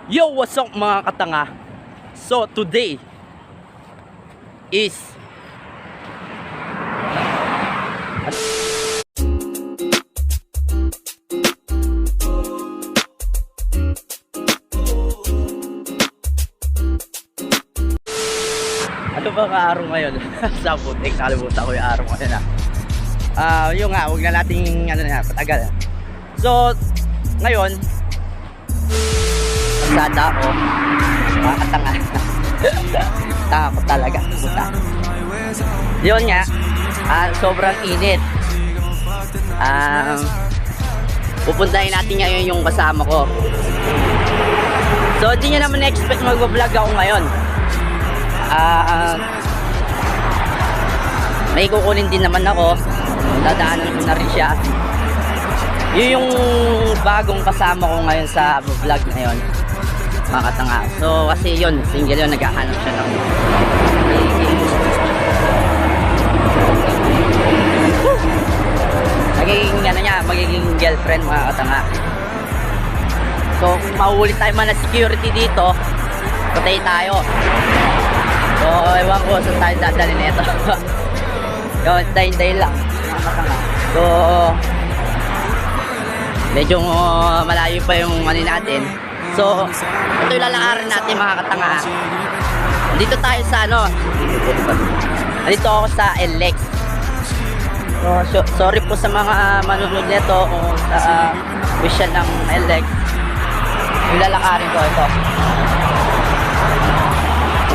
Yo, what's up mga katanga? So today is ano ba ka-araw ngayon? Sa putik, nakalimutan ko yung araw ngayon yung nga, huwag na nating patagal. So ngayon magsada ako mga katanga. Tanga ko talaga, puta. Yun nga, sobrang init. Pupuntahin natin ngayon yung kasama ko. So di nyo naman na-expect mag-vlog ako ngayon. May kukunin din naman ako. Dadaanan ko na rin siya. Yun yung bagong kasama ko ngayon sa vlog ngayon, mga katanga. So kasi yun, single yun, naghahanap siya ng magiging girlfriend, mga katanga. So kung mauulit tayo man na security dito, patay tayo. So ewan ko saan tayo dadalhin nito. Yun, dahil lang, mga katanga. So medyo malayo pa yung ano natin. So ito yung lalakarin natin, mga katanga. Dito tayo sa dito ako sa LX. So sorry po sa mga manonood nito kung sa wisyan ng LX. Yung lalakarin ko ito,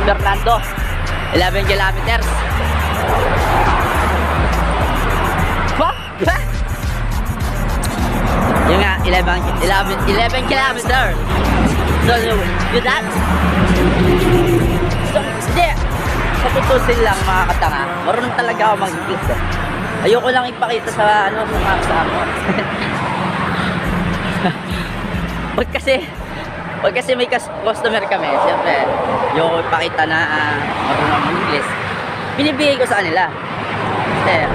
Fernando, 11 kilometers. Yung nga, 11 kilometers. So, with that, so, hindi, patutusin lang, mga katanga. Marunong talaga ako mag-English. Ayoko lang ipakita sa sa mga kasama. Pag kasi may customer kami, siyempre, ayoko ipakita na marunong mag-English. Binibigay ko sa kanila. Kasi,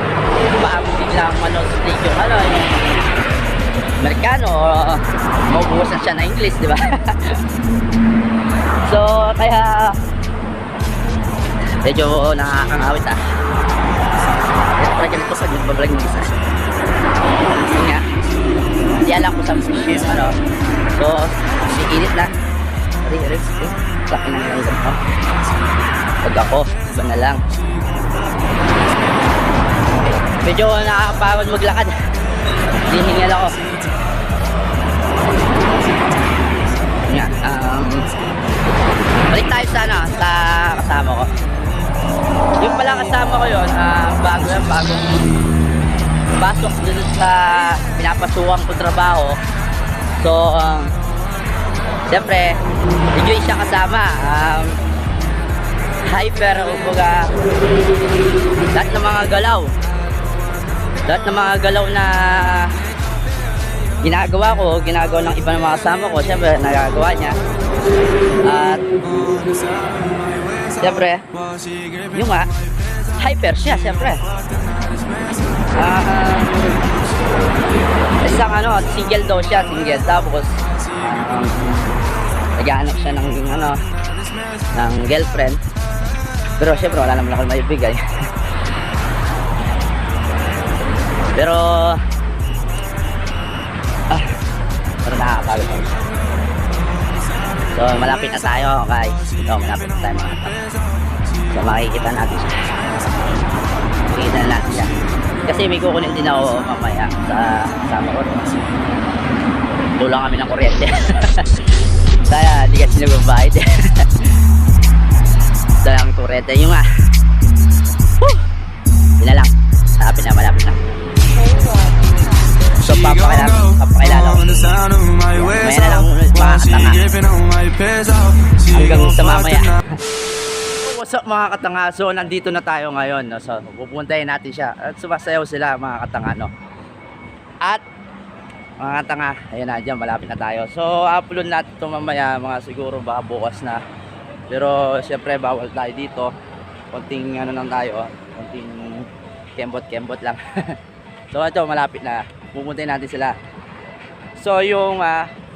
biglang manostig yung yung Amerikano, maubusan siya na English, di ba? So, kaya medyo nakakangawit Ito pala ganito pag nagbablog ng isa. Kasi nga, hindi alam ko sa fish yung So, init na. Laki ng langgam ko. Pag ako, iba na lang. Medyo nakakapagod maglakad. Hihingal ako. Nga, balik tayo sa kasama ko. Yung pala kasama ko yun, bagong pasok dun sa pinapasukan ko trabaho. So siyempre medyo siya kasama, hyper, kumbaga lahat ng mga galaw na ginagawa ng iba ng mga kasama ko, siyempre nagagawa niya. At siyempre yung hyper siya, siyempre. Isang single daw siya, tapos naghahanap siya ng ng girlfriend, pero siyempre wala naman ako maibigay. Pero nakakapagod ako. So malapit na tayo, guys. Malapit na tayo, mga kapatid. So makikita natin siya. Kasi may kukunin din ako mamaya sa kasama ko. Tulang kami ng kuryente. Kaya di kasi nagbabayad. Tulang kami kuryente. Yung yun na lang. Malapit na. So papakilala ko. Maya na lang mga katanga. Hanggang sa mamaya. What's up, mga katanga? So nandito na tayo ngayon. So pupuntahin natin siya. At sumasayaw sila, mga katanga. At mga katanga, ayun na, dyan, malapit na tayo. So upload natin ito mamaya, mga siguro baka bukas na. Pero syempre bawal tayo dito. Konting lang tayo. Konting kembot lang. So ito, malapit na. Pupuntahin natin sila. So yung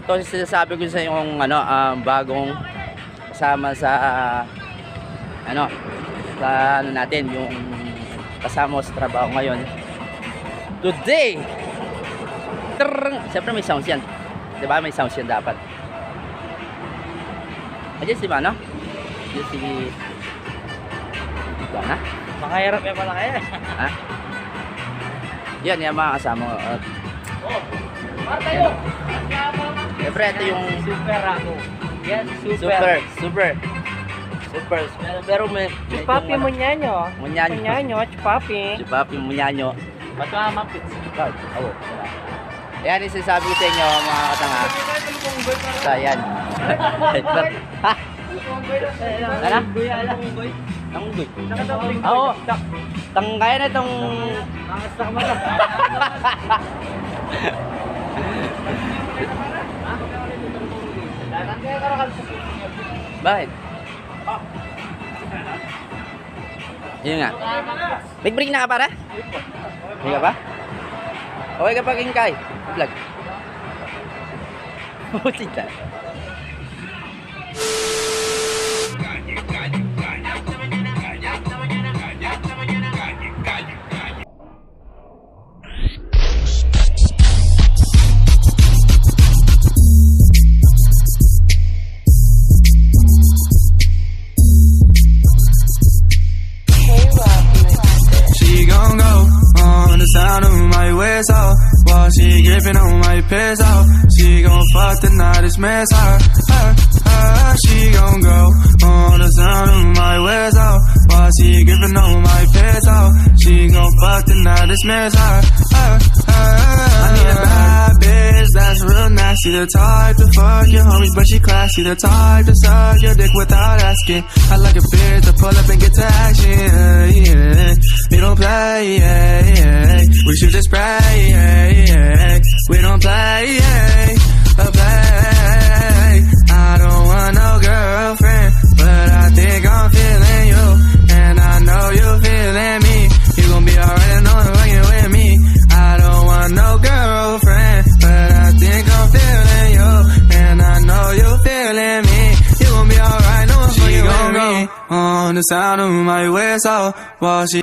Ito sinasabi ko sa yung ano, bagong kasama sa ano, sa ano natin, yung kasama ko sa trabaho ngayon. Today! Siyempre may sounds yan. Diba? May sounds yan dapat. Ayan si Mano? Ayan si... Ito na? Makahirap yan pala kaya. Ha? Yan, yung mga kasama ko. Martayo! Siyempre, ito yung... Super ako. Yan, Super. Pero may... Chupapi mo nyanyo. Munyanyo. Munyanyo, chupapi. Chupapi Munyanyo. Ba't mamapit? Oo. Ayan, yung sinasabi ko sa inyo, mga katanga. So, ayan. Ha? Ano? Tanggoy. Oo. Kaya na itong... Angas na ka Bakit? Yun nga. Big-break na ka para? Hindi ka ba? Okay ka pa, King Kai. Vlog. Puti ka. She gon' go on the sound of my whistle while she gripping on my pistol. She gon' fuck the night, it's mess her. She gon' go on the sound of my whistle while she gripping on my pistol. She gon' fuck the night, it's mess her. I need a bad bitch that's real nasty, the type to fuck your homies, but she classy, the type to suck your dick without asking. I like a bitch to pull up and get to action. Yeah. We don't play, we should just pray. We don't play, play. I don't want no girlfriend, but I think I'm feeling you, and I know you're feeling me. You gon' be alright, I know you're fucking with me. I don't want no girlfriend, but I think I'm feeling you, and I know you're feeling me. You gon' be alright, no one's fucking with me. On the sound of my whistle, while she...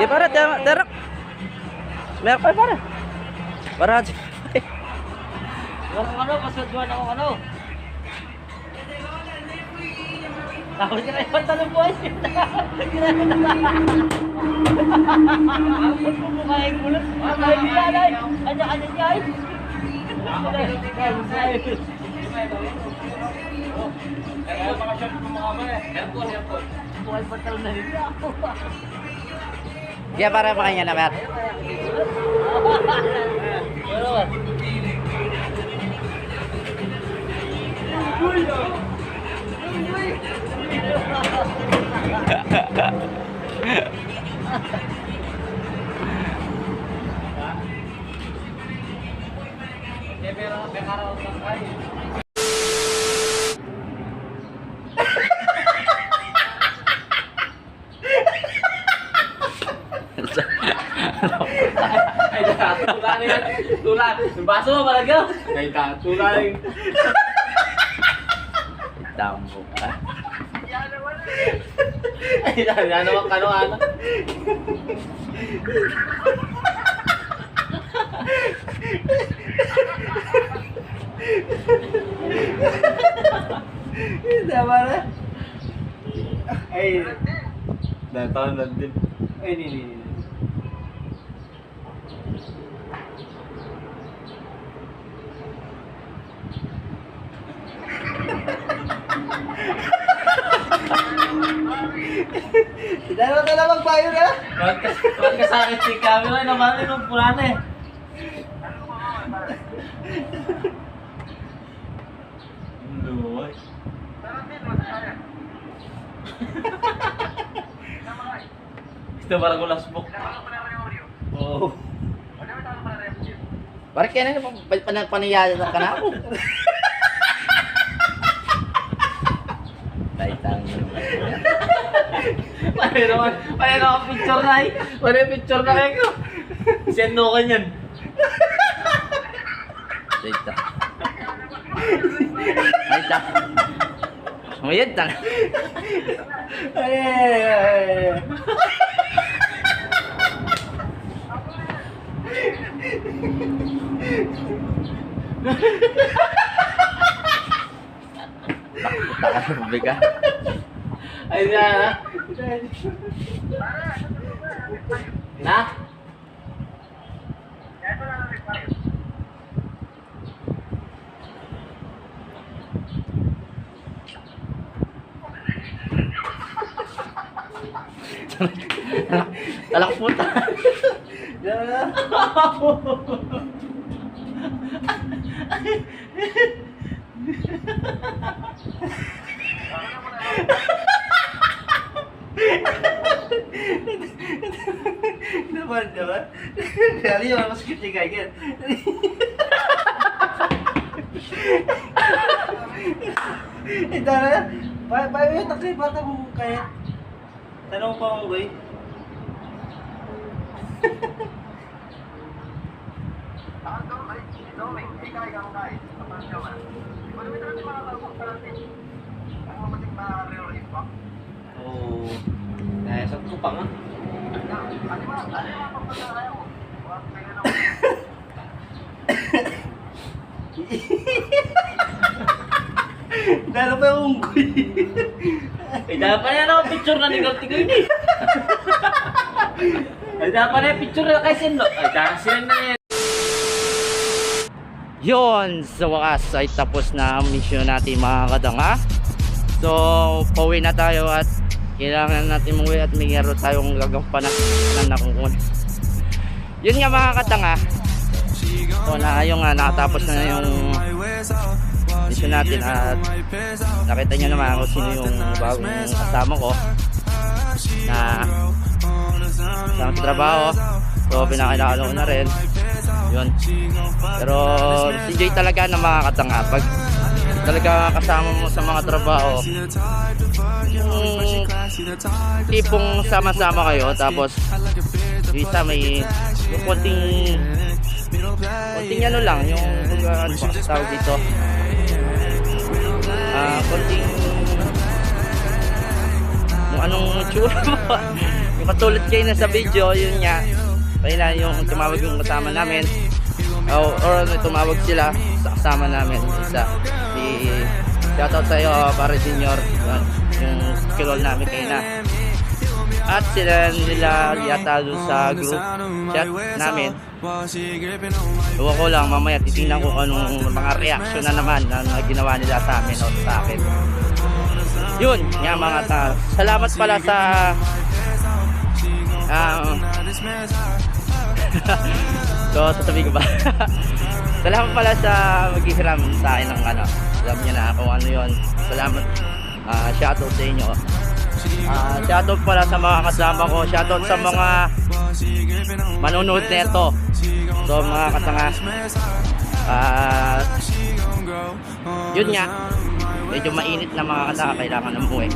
Ya para, darak. Meron pa para. Para. Walang ano, paswadwan ako ano. Tapos ka na yung pantalong boys. Ang pagpupukain mo lang. Ay, bilalay. Anya-anya niya ay. Kaya mga shot mo mga ba eh. Aircon. Buhay pantalong na rin. Ya para makanya na mer. Ay, tulan yan. Tulan. Yung baso mo talaga. Ay, tulan. Tambo ka. Ay, yan naman kano-ano. Tama na. Ay, nataon lang din. Ay, nini. Dalawa ka na magpayo na? Huwag ka sa akin si camera, naman yung pula na eh. Gusto parang ko lasbok. Oo. Parang kaya na panayada ka na ako. Taitang. Paano ako picture na eh. Paano picture na kayo? Send mo ka niyan. Taitang. Taitang. Mayad tang. Ay. Taka na biga. Ay na. Na? Alak puta. Naman. Kali yung mas cute yung ganyan. Ito na. Paano yun? Nagsay bata mo kaya? Tanong pa mo, boy. Oh, nasaan ko pa nga? Dala pa yung unggoy. Ay, dapat na ako picture na tigal-tigal ni. Ay, dapat na yung picture na kay Sinlo. Ay, dapat na yan. Yon, sa wakas ay tapos na ang mission natin mga kadanga. So, pauwi na tayo at kailangan natin umuwi at may garo tayong gagampanan na nakukun. Yun nga mga kadanga. So, yung nakatapos na yung mission natin at nakita nyo naman kung sino yung bagong kasama ko na sa trabaho. So, pinakilala ko na rin. Yun. Pero si Jay talaga na mga katanga. Pag talaga kasama mo sa mga trabaho, yung tipong sama-sama kayo, tapos yung isa may yung konting ano lang, yung ano ba tawag dito, konting yung anong tsura mo. Yung katulad kayo na sa video, yun nga kaya yung tumawag yung kasama namin, or tumawag sila sa kasama namin isa, si shoutout sa'yo para junior, yung kilol namin kayo na, at sila nila yata doon sa group chat namin. Huwag ko lang, mamaya titingnan ko kung anong mga reaction na naman na ginawa nila sa amin o sa akin. Yun nga mga salamat pala sa so sasabihin ko ba? Salamat pala sa maghihiram sa akin ng ano, alam niya na kung ano yun. Salamat, shoutout sa inyo. Shoutout pala sa mga kasama ko, shoutout sa mga manonood neto. So mga katanga, yun nga, medyo mainit na mga katanga, kailangan ng buhay.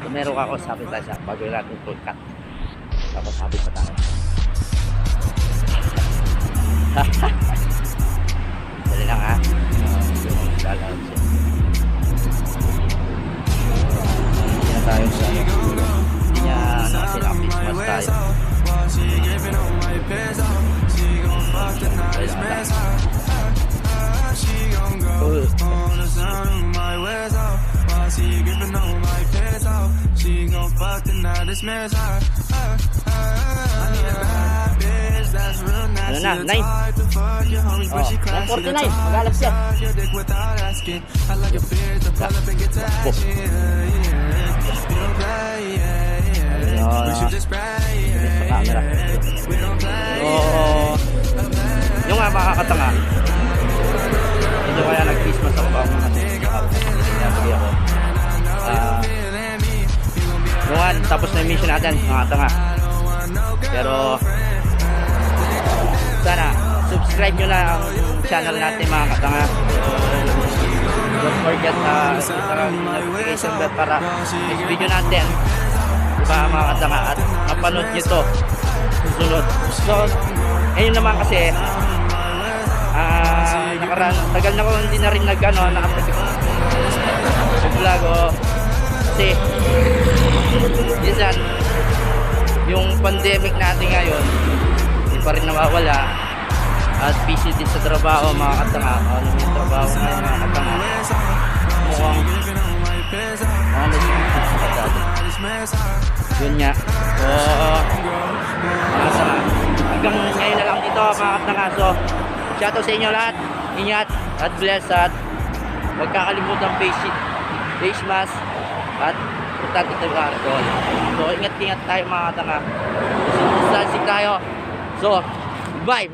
So meron ako, sabi tayo sa bago natin full cut, tapos sabi pa tayo. Dali lang ha. Yung lalawin siya. Hindi na tayo sa hindi niya sila Christmas tayo. Ano na? 9? Oh, 9:49. Mag-alas yan. Sa camera. Yung nga makakatanga. Hindi kaya nag-Christmas ako ba? Kaya sige ako. Yung nga yan, tapos na yung mission natin mga tanga. Pero sana subscribe nyo na ang channel natin mga katanga. Don't forget notification bell para next video natin, diba mga katanga, at mapanood nyo to susunod. So ayun naman kasi nakaraan, tagal na ko hindi na rin nag-vlog kasi minsan yung pandemic natin ngayon hindi pa rin nawawala at busy din sa trabaho mga katanga. Ano yung trabaho ngayon mga katanga, mukhang yun nga. So mga katanga, hanggang ngayon na lang dito mga katanga. So shoutout sa inyo lahat, ingat, God bless, at huwag kakalimutan face mask at importante tayo alcohol. So ingat tayo mga katanga, distancing tayo. So bye.